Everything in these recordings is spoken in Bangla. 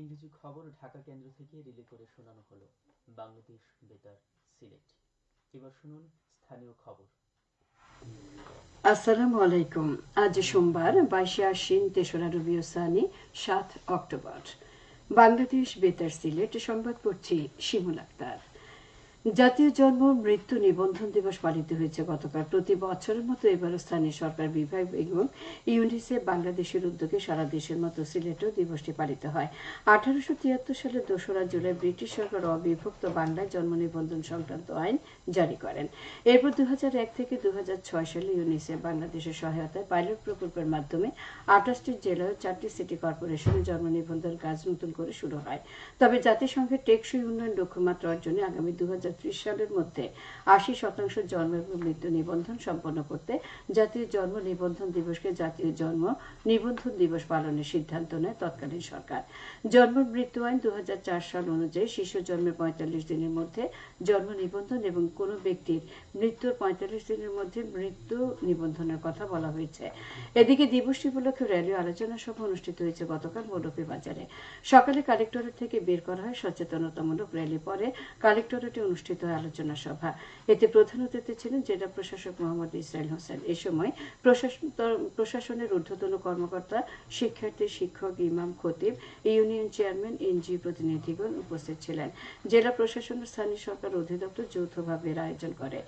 ইংরেজি খবর ঢাকা কেন্দ্র থেকে রিলে করে শোনানো হলো বাংলাদেশ বেতার সিলেট। এবার শুনুন স্থানীয় খবর। আসসালামু আলাইকুম। আজ সোমবার 22 আশ্বিন 3রা রবিউল সানি 7 অক্টোবর। বাংলাদেশ বেতার সিলেট সংবাদ পড়ছি শিমুল আক্তার। জাতীয় জন্ম মৃত্যু নিবন্ধন দিবস পালিত হয়েছে গতকাল। প্রতি বছরের মতো এবারও স্থানীয় সরকার বিভাগ এবং ইউনিসেফ বাংলাদেশের উদ্যোগে সারা দেশের মতো সিলেটেও দিবসটি পালিত হয়। 1873 সালের 2রা জুলাই ব্রিটিশ সরকার অবিভক্ত বাংলায় জন্ম নিবন্ধন সংক্রান্ত আইন জারি করেন। এরপর 2001 থেকে 2006 সালে ইউনিসেফ বাংলাদেশের সহায়তায় পাইলট প্রকল্পের মাধ্যমে 28টি জেলা ও 4টি সিটি কর্পোরেশনে জন্ম নিবন্ধন কাজ নতুন করে শুরু হয়। তবে জাতিসংঘের টেকসই উন্নয়ন লক্ষ্যমাত্রা অর্জনে আগামী 2030 সালের মধ্যে 80% জন্ম এবং মৃত্যু নিবন্ধন সম্পন্ন করতে জাতীয় জন্ম নিবন্ধন দিবসকে জাতীয় জন্ম নিবন্ধন দিবস পালনের সিদ্ধান্ত নেয় তৎকালীন সরকার। জন্ম মৃত্যু আইন 2004 সাল অনুযায়ী শিশু জন্মের 45 দিনের মধ্যে জন্ম নিবন্ধন এবং কোনো ব্যক্তির মৃত্যুর 45 দিনের মধ্যে মৃত্যু নিবন্ধনের কথা বলা হয়েছে। এদিকে দিবসটি উপলক্ষে র্যালি আলোচনা সভা অনুষ্ঠিত হয়েছে গতকাল মৌলভীবাজারে। সকালে কালেক্টরেট থেকে বের করা হয় সচেতনতামূলক র্যালি, পরে কালেক্টরেটে অনুষ্ঠিত হয় আলোচনা সভা। এতে প্রধান অতিথি ছিলেন জেলা প্রশাসক মোহাম্মদ ইসরাইল হোসেন। এ সময় প্রশাসনের ঊর্ধ্বতন কর্মকর্তা, শিক্ষার্থী, শিক্ষক, ইমাম, খতিব, ইউনিয়ন চেয়ারম্যান, এনজিও প্রতিনিধিগণ উপস্থিত ছিলেন। জেলা প্রশাসনের স্থানীয় সরকার অধিদপ্তর যৌথভাবে এর আয়োজন করে।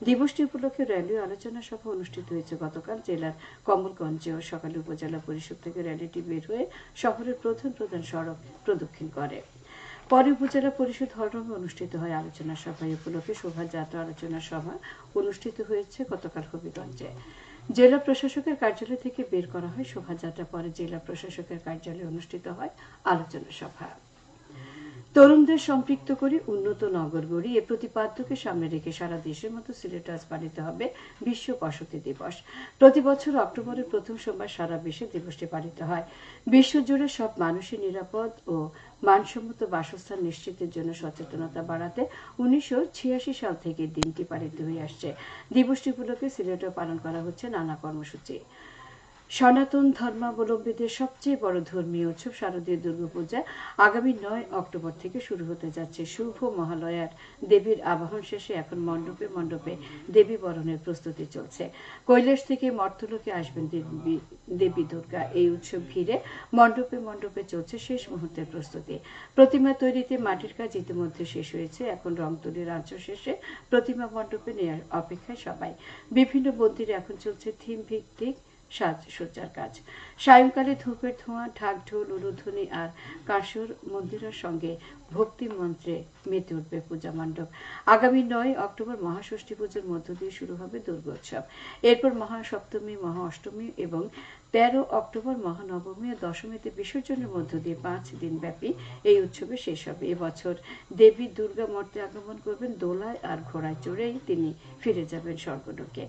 দিবসটি উপলক্ষে র্যালি ও আলোচনা সভা অনুষ্ঠিত হয়েছে গতকাল জেলার কমলগঞ্জেও। সকালে উপজেলা পরিষদ থেকে র্যালিটি বের হয়ে শহরের প্রধান প্রধান সড়ক প্রদক্ষিণ করে। পরে উপজেলা পরিষদ হলরুমে অনুষ্ঠিত হয় আলোচনা সভা। এই উপলক্ষে শোভাযাত্রা আলোচনা সভা অনুষ্ঠিত হয়েছে গতকাল হবিগঞ্জে। জেলা প্রশাসকের কার্যালয় থেকে বের করা হয় শোভাযাত্রা, পরে জেলা প্রশাসকের কার্যালয়ে অনুষ্ঠিত হয় আলোচনা সভা। তরুণদের সম্পৃক্ত করে উন্নত নগর গড়ি, এ প্রতিপাদ্যকে সামনে রেখে সারা দেশের মতো সিলেটে আজ পালিত হবে বিশ্ব বসতি দিবস। প্রতি বছর অক্টোবরের প্রথম সোমবার সারা বিশ্বে দিবসটি পালিত হয়। বিশ্বজুড়ে সব মানুষের নিরাপদ ও মানসম্মত বাসস্থান নিশ্চিতের জন্য সচেতনতা বাড়াতে 1986 সাল থেকে দিনটি পালিত হয়ে আসছে। দিবসটি উপলক্ষে সিলেটেও পালন করা হচ্ছে নানা কর্মসূচি। সনাতন ধর্মাবলম্বীদের সবচেয়ে বড় ধর্মীয় উৎসব শারদীয় দুর্গাপূজা আগামী 9 অক্টোবর থেকে শুরু হতে যাচ্ছে। শুভ মহালয়ার দেবীর আবাহন শেষে এখন মণ্ডপে মণ্ডপে দেবী বরণের প্রস্তুতি চলছে। কৈলাস থেকে মর্তলোকে আসবেন দেবী দুর্গা। এই উৎসব ঘিরে মণ্ডপে মণ্ডপে চলছে শেষ মুহূর্তের প্রস্তুতি। প্রতিমা তৈরিতে মাটির কাজ ইতিমধ্যে শেষ হয়েছে। এখন রং তুলির আঁচড় শেষে প্রতিমা মণ্ডপে নেওয়ার অপেক্ষায় সবাই। বিভিন্ন মন্দিরে এখন চলছে থিম ভিত্তিক সাজসজ্জার কাজ। সায়ংকালে ধূপের ধোঁয়া, ঢাক ঢোল, উলুধ্বনি আর কাঁসর মন্দিরের সঙ্গে ভক্তি মন্ত্রে মেতে উঠবে পূজা মণ্ডপ। আগামী 9 অক্টোবর মহাষষ্ঠী পুজোর মধ্য দিয়ে শুরু হবে দুর্গোৎসব। এরপর মহাসপ্তমী, মহা অষ্টমী এবং 13 অক্টোবর মহানবমী ও দশমীতে বিসর্জনের মধ্য দিয়ে 5 দিন ব্যাপী এই উৎসবে শেষ হবে। এবছর দেবী দুর্গা মর্তে আগমন করবেন দোলায় আর ঘোড়ায় চড়েই তিনি ফিরে যাবেন স্বর্গলোকে।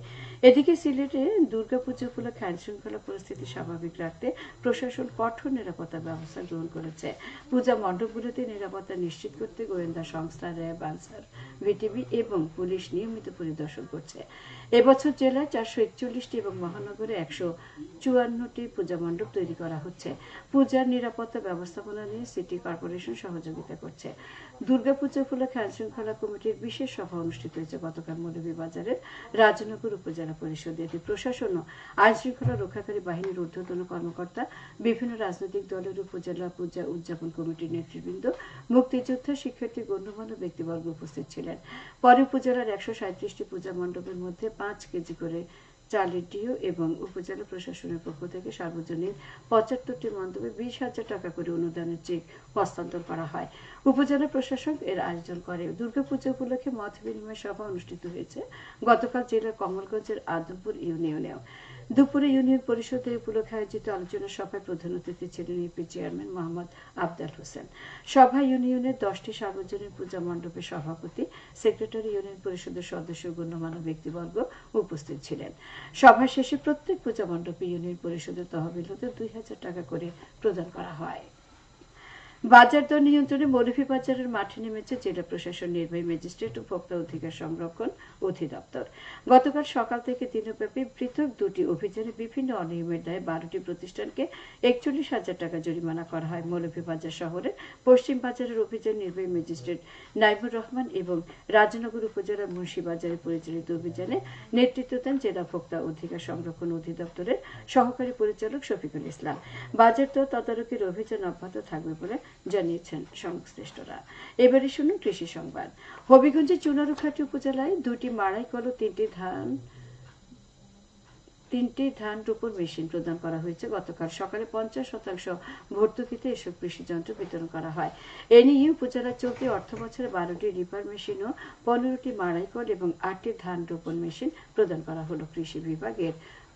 এদিকে সিলেটে দুর্গাপুজো উপলক্ষে আইনশৃঙ্খলা পরিস্থিতি স্বাভাবিক রাখতে প্রশাসন কঠোর নিরাপত্তা ব্যবস্থা গ্রহণ করেছে। পূজা মণ্ডপগুলোতে নিরাপত্তা নিশ্চিত করতে গোয়েন্দা সংস্থা, র্যাব, আনসার, ভিটিবি এবং পুলিশ নিয়মিত পরিদর্শন করছে। এবছর জেলায় 441টি এবং মহানগরে 154টি পূজা মণ্ডপ তৈরি করা হচ্ছে। পূজার নিরাপত্তা ব্যবস্থাপনা নিয়ে সিটি কর্পোরেশন সহযোগিতা করছে। দুর্গাপূজা উপলক্ষে আইনশৃঙ্খলা কমিটির বিশেষ সভা অনুষ্ঠিত হয়েছে গতকাল মৌলভীবাজারের রাজনগর উপজেলা পরিষদে। এতে প্রশাসন ও আইনশৃঙ্খলা রক্ষাকারী বাহিনীর ঊর্ধ্বতন কর্মকর্তা, বিভিন্ন রাজনৈতিক দলের উপজেলা পূজা উদযাপন কমিটির নেতৃবৃন্দ, মুক্তিযোদ্ধা, শিক্ষার্থী, গণ্যমান্য ব্যক্তিবর্গ উপস্থিত ছিলেন। পরে উপজেলার 137টি পূজা মণ্ডপের মধ্যে 5 কেজি করে চালের ডিও এবং উপজেলা প্রশাসনের পক্ষ থেকে সার্বজনীন 75টি মণ্ডপে 20,000 টাকা করে অনুদানের চেক হস্তান্তর করা হয়। উপজেলা প্রশাসক এর আয়োজন করে। দুর্গাপূজা উপলক্ষে মত বিনিময় সভা অনুষ্ঠিত হয়েছে গতকাল জেলার কমলগঞ্জের আদমপুর ইউনিয়নেও। দুপুরে ইউনিয়ন পরিষদের উপলক্ষে আয়োজিত আলোচনা সভায় প্রধান অতিথি ছিলেন ইউপি চেয়ারম্যান মোহাম্মদ আফজাল হোসেন। সভায় ইউনিয়নের 10টি সার্বজনীন পূজা মণ্ডপের সভাপতি, সেক্রেটারি, ইউনিয়ন পরিষদের সদস্য, গণ্যমান্য ব্যক্তিবর্গ উপস্থিত ছিলেন। সভা শেষে প্রত্যেক পূজা মণ্ডপে ইউনিয়ন পরিষদের তহবিল হতে 2,000 টাকা করে প্রদান করা হয়। বাজার দর নিয়ন্ত্রণে মৌলভীবাজারের মাঠে নেমেছে জেলা প্রশাসন, নির্বাহী ম্যাজিস্ট্রেট ও ভোক্তা অধিকার সংরক্ষণ অধিদপ্তর। গতকাল সকাল থেকে দিনব্যাপী পৃথক দুটি অভিযানে বিভিন্ন অনিয়মের দায়ে 12টি প্রতিষ্ঠানকে 41,000 টাকা জরিমানা করা হয়। মৌলভীবাজার শহরের পশ্চিম বাজারের অভিযান নির্বাহী ম্যাজিস্ট্রেট নাইমুর রহমান এবং রাজনগর উপজেলার মুন্সিবাজারে পরিচালিত অভিযানে নেতৃত্ব দেন জেলা ভোক্তা অধিকার সংরক্ষণ অধিদপ্তরের সহকারী পরিচালক শফিকুল ইসলাম। বাজার দর তদারকির অভিযান অব্যাহত থাকবে বলে জানিয়েছেন সংশ্লিষ্টরা। এবারে শুনুন কৃষি সংবাদ। হবিগঞ্জের চুনারুঘাটি উপজেলায় 2টি মাড়াই কল, 3টি ধান রোপণ মেশিন প্রদান করা হয়েছে। গতকাল সকালে 50% ভর্তুকিতে এসব কৃষি যন্ত্র বিতরণ করা হয়। এ নিয়ে উপজেলার চলতি অর্থ বছরে 12টি রিপার মেশিন ও 15টি মাড়াই কল এবং 8টি ধান রোপণ মেশিন প্রদান করা হলো। কৃষি বিভাগের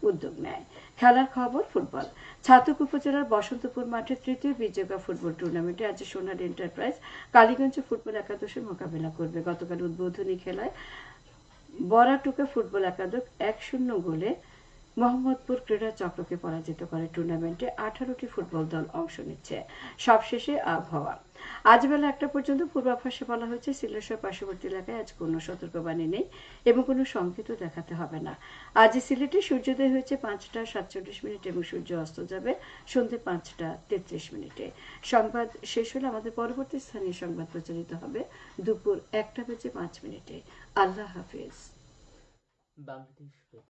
উদ্যোগ নেয়। খেলার খবর, ফুটবল। ছাতক উপজেলার বসন্তপুর মাঠে তৃতীয় বিজেগা ফুটবল টুর্নামেন্টে আজ সোনালী এন্টারপ্রাইজ কালীগঞ্জ ফুটবল একাদশের মোকাবিলা করবে। গতকাল উদ্বোধনী খেলায় বরাটুকা ফুটবল একাদশ 1-0 গোলে মোহাম্মদপুর ক্রীড়া চক্রকে পরাজিত করে। টুর্নামেন্টে 18টি ফুটবল দল অংশ নিচ্ছে। সবশেষে আবহাওয়া। আজ বেলা 1টা পর্যন্ত পূর্বাভাসে বলা হয়েছে সিলেটের পার্শ্ববর্তী এলাকায় আজ কোনো সতর্কবাণী নেই এবং কোনো সংকেতও দেখাতে হবে না। আজ সিলেটে সূর্যোদয় হয়েছে 5টা 47 মিনিট এবং সূর্য অস্ত যাবে সন্ধ্যে 5টা 33 মিনিটে। সংবাদ শেষ হলে আমাদের পরবর্তী স্থানীয় সংবাদ প্রচারিত হবে দুপুর 1টা বেজে 5 মিনিটে। আল্লাহ হাফেজ। বাংলাদেশ